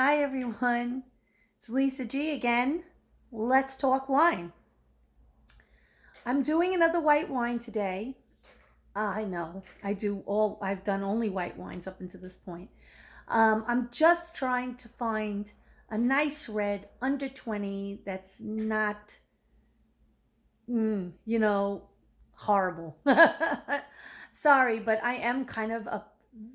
Hi everyone, it's Lisa G again. Let's talk wine. I'm doing another white wine today. I know, I've done only white wines up until this point. I'm just trying to find a nice red under 20 that's not, you know, horrible. Sorry, but I am kind of a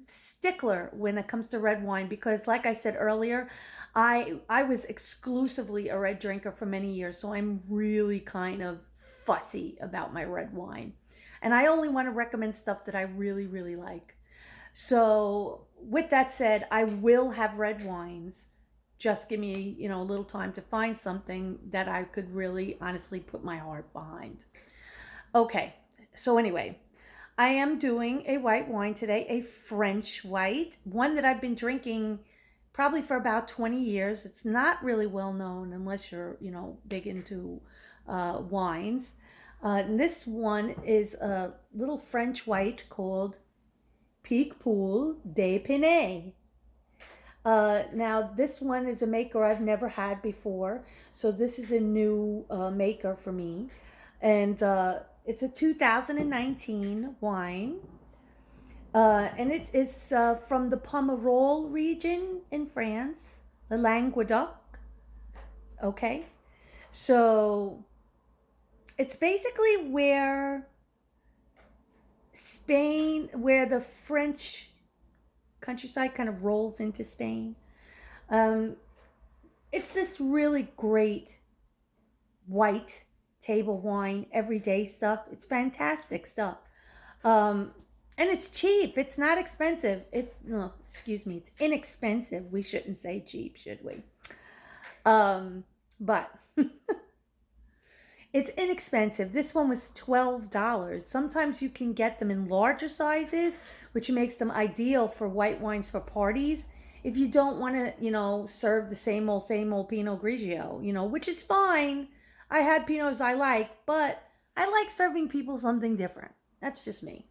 stickler when it comes to red wine because like I said earlier, I was exclusively a red drinker for many years, so I'm really kind of fussy about my red wine. And I only want to recommend stuff that I really really like. So, with that said, I will have red wines. Just give me, a little time to find something that I could really honestly put my heart behind. Okay. So anyway, I am doing a white wine today, a French white, one that I've been drinking probably for about 20 years. It's not really well known unless you're, big into wines. And this one is a little French white called Picpoul de Pinet. Now, this one is a maker I've never had before, so this is a new maker for me. And it's a 2019 wine. And it is from the Pomerol region in France, the Languedoc. Okay. So it's basically where the French countryside kind of rolls into Spain. Um, it's this really great white table wine, everyday stuff. It's fantastic stuff. Um, and it's cheap. It's not expensive. No, excuse me, it's inexpensive. We shouldn't say cheap, should we? But it's inexpensive. This one was $12. Sometimes you can get them in larger sizes, which makes them ideal for white wines for parties. If you don't want to, serve the same old Pinot Grigio, which is fine. I had Pinots I like, but I like serving people something different. That's just me.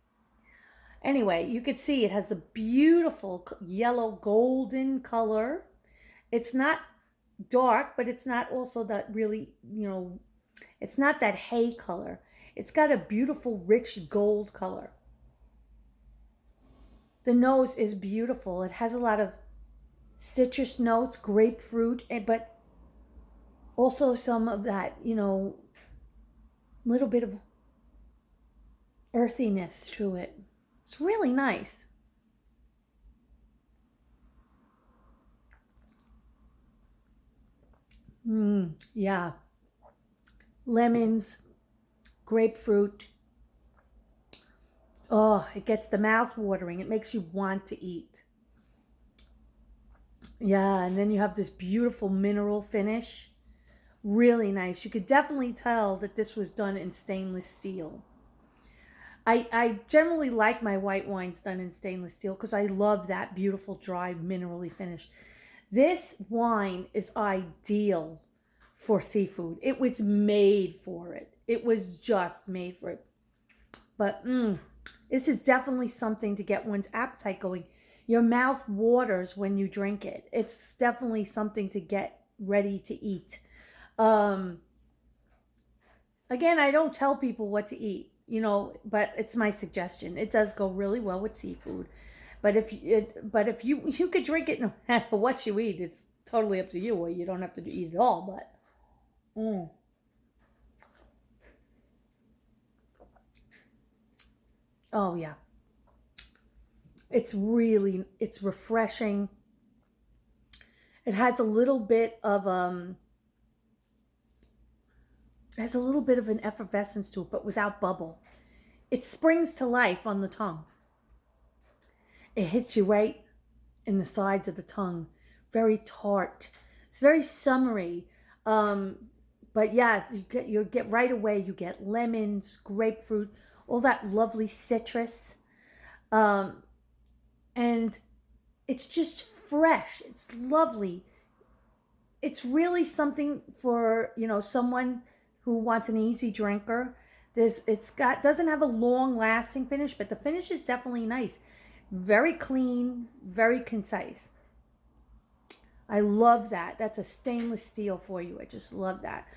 Anyway, you could see it has a beautiful yellow golden color. It's not dark, but it's not also that really, it's not that hay color. It's got a beautiful rich gold color. The nose is beautiful. It has a lot of citrus notes, grapefruit, but also some of that, little bit of earthiness to it. It's really nice. Yeah. Lemons, grapefruit. Oh, it gets the mouth watering. It makes you want to eat. Yeah, and then you have this beautiful mineral finish. Really nice. You could definitely tell that this was done in stainless steel. I generally like my white wines done in stainless steel because I love that beautiful, dry, minerally finish. This wine is ideal for seafood. It was made for it. It was just made for it. But this is definitely something to get one's appetite going. Your mouth waters when you drink it. It's definitely something to get ready to eat. Um, Again, I don't tell people what to eat, but it's my suggestion. It does go really well with seafood. But if you could drink it no matter what you eat, it's totally up to you, or you don't have to eat it all. But oh yeah, it's refreshing. It has a little bit of an effervescence to it, but without bubble. It springs to life on the tongue. It hits you right in the sides of the tongue. Very tart. It's very summery. Um, but yeah, you get right away. You get lemons, grapefruit, all that lovely citrus, um, and it's just fresh. It's lovely. It's really something for someone who wants an easy drinker. It's got doesn't have a long lasting finish, but the finish is definitely nice. Very clean, very concise. I love that. That's a stainless steel for you. I just love that.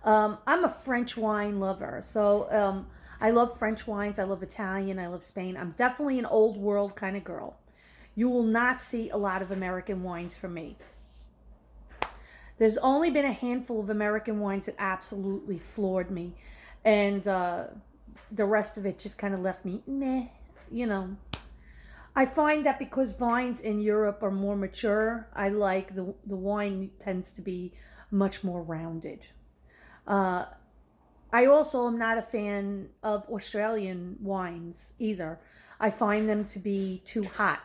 I'm a French wine lover. So I love French wines. I love Italian. I love Spain. I'm definitely an old world kind of girl. You will not see a lot of American wines from me. There's only been a handful of American wines that absolutely floored me. And the rest of it just kind of left me meh, you know. I find that because vines in Europe are more mature, I like the wine tends to be much more rounded. Uh, I also am not a fan of Australian wines either. I find them to be too hot,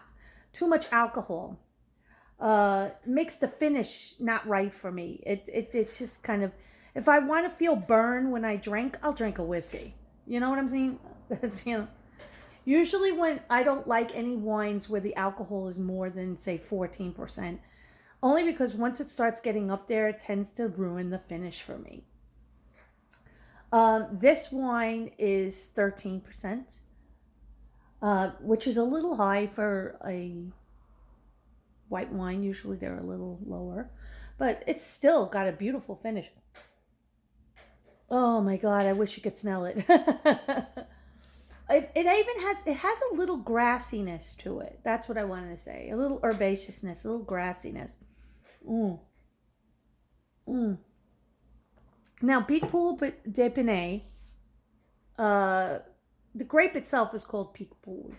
too much alcohol. Makes the finish not right for me. It's just kind of, if I want to feel burn when I drink, I'll drink a whiskey. You know what I'm saying? That's, you know. Usually, when I don't like any wines where the alcohol is more than, say, 14%, only because once it starts getting up there, it tends to ruin the finish for me. This wine is 13%, which is a little high for a white wine. Usually they're a little lower, but it's still got a beautiful finish. Oh my God, I wish you could smell it. It even has a little grassiness to it. That's what I wanted to say. A little herbaceousness, a little grassiness. Mm, mm. Now, Picpoul de Pinet, uh, the grape itself is called Picpoul.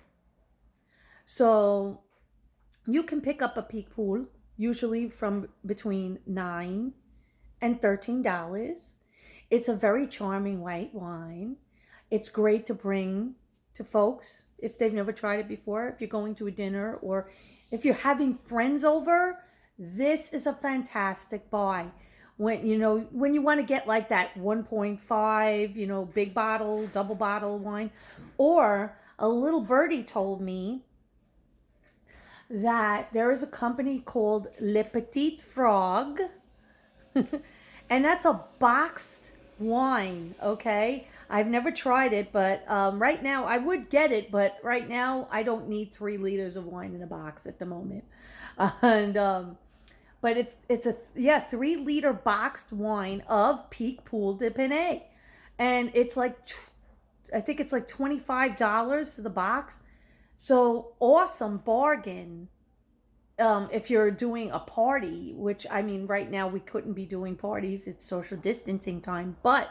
So you can pick up a Picpoul usually from between $9 and $13. It's a very charming white wine. It's great to bring to folks if they've never tried it before. If you're going to a dinner or if you're having friends over, this is a fantastic buy. When you want to get like that 1.5, big bottle, double bottle wine, or a little birdie told me that there is a company called Le Petit Frog, and that's a boxed wine, okay? I've never tried it, but right now I would get it, but right now I don't need 3 liters of wine in a box at the moment. And but it's a, yeah, 3 liter boxed wine of Picpoul de Pinet, and it's like, I think it's like $25 for the box. So awesome bargain. If you're doing a party, which I mean, right now we couldn't be doing parties, it's social distancing time, but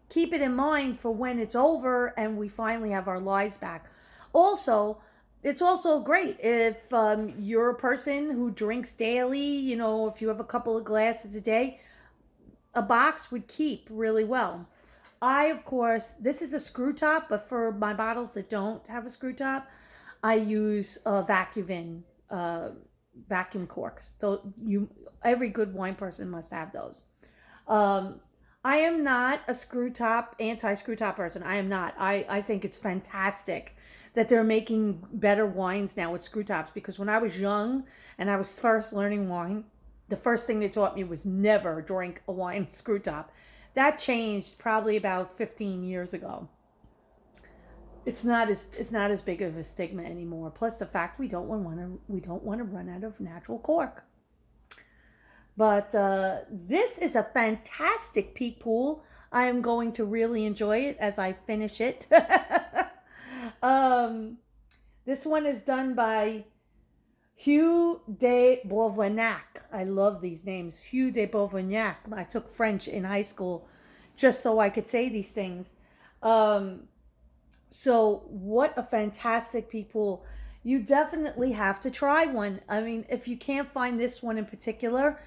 keep it in mind for when it's over and we finally have our lives back. Also, it's also great if you're a person who drinks daily, if you have a couple of glasses a day, a box would keep really well. Of course, this is a screw top, but for my bottles that don't have a screw top, I use vacuum uh, vacuum corks. So every good wine person must have those. Um, I am not a anti screw top person. I am not. I think it's fantastic that they're making better wines now with screw tops, because when I was young and I was first learning wine, the first thing they taught me was never drink a wine screw top. That changed probably about 15 years ago. It's not as big of a stigma anymore. Plus the fact we don't want to run out of natural cork. But this is a fantastic peak pool. I am going to really enjoy it as I finish it. um, this one is done by Hugh de Bourvignac. I love these names. Hugh de Bourvignac. I took French in high school just so I could say these things. Um, so, what a fantastic people. You definitely have to try one. I mean, if you can't find this one in particular,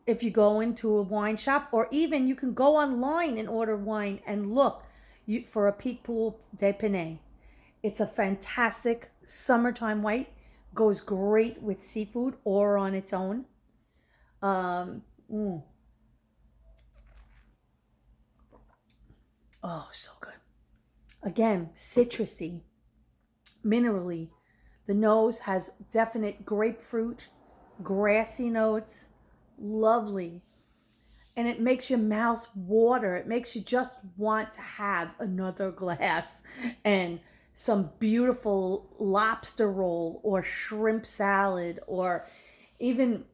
if you go into a wine shop, or even you can go online and order wine and look for a Picpoul de Pinet. It's a fantastic summertime white. Goes great with seafood or on its own. Um, mm. Oh, so good. Again, citrusy, minerally. The nose has definite grapefruit, grassy notes. Lovely. And it makes your mouth water. It makes you just want to have another glass and some beautiful lobster roll or shrimp salad, or even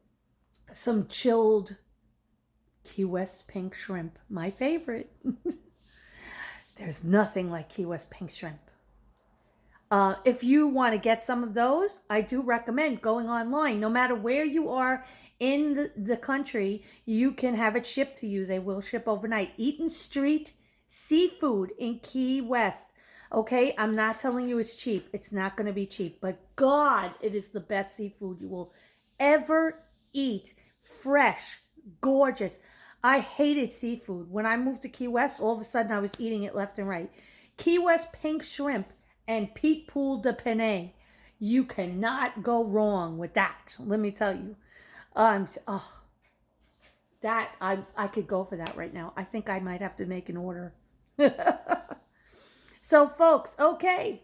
some chilled Key West pink shrimp, my favorite. There's nothing like Key West pink shrimp. If you want to get some of those, I do recommend going online. No matter where you are in the country, you can have it shipped to you. They will ship overnight. Eaton Street Seafood in Key West. Okay, I'm not telling you it's cheap. It's not going to be cheap. But God, it is the best seafood you will ever eat. Fresh, gorgeous. I hated seafood. When I moved to Key West, all of a sudden I was eating it left and right. Key West pink shrimp and Picpoul de Panay. You cannot go wrong with that. Let me tell you. That I could go for that right now. I think I might have to make an order. So folks, okay.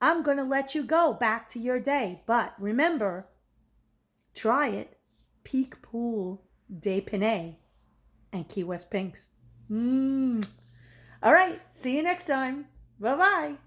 I'm going to let you go back to your day. But remember, try it. Picpoul de Panay and Key West Pinks. All right. See you next time. Bye-bye.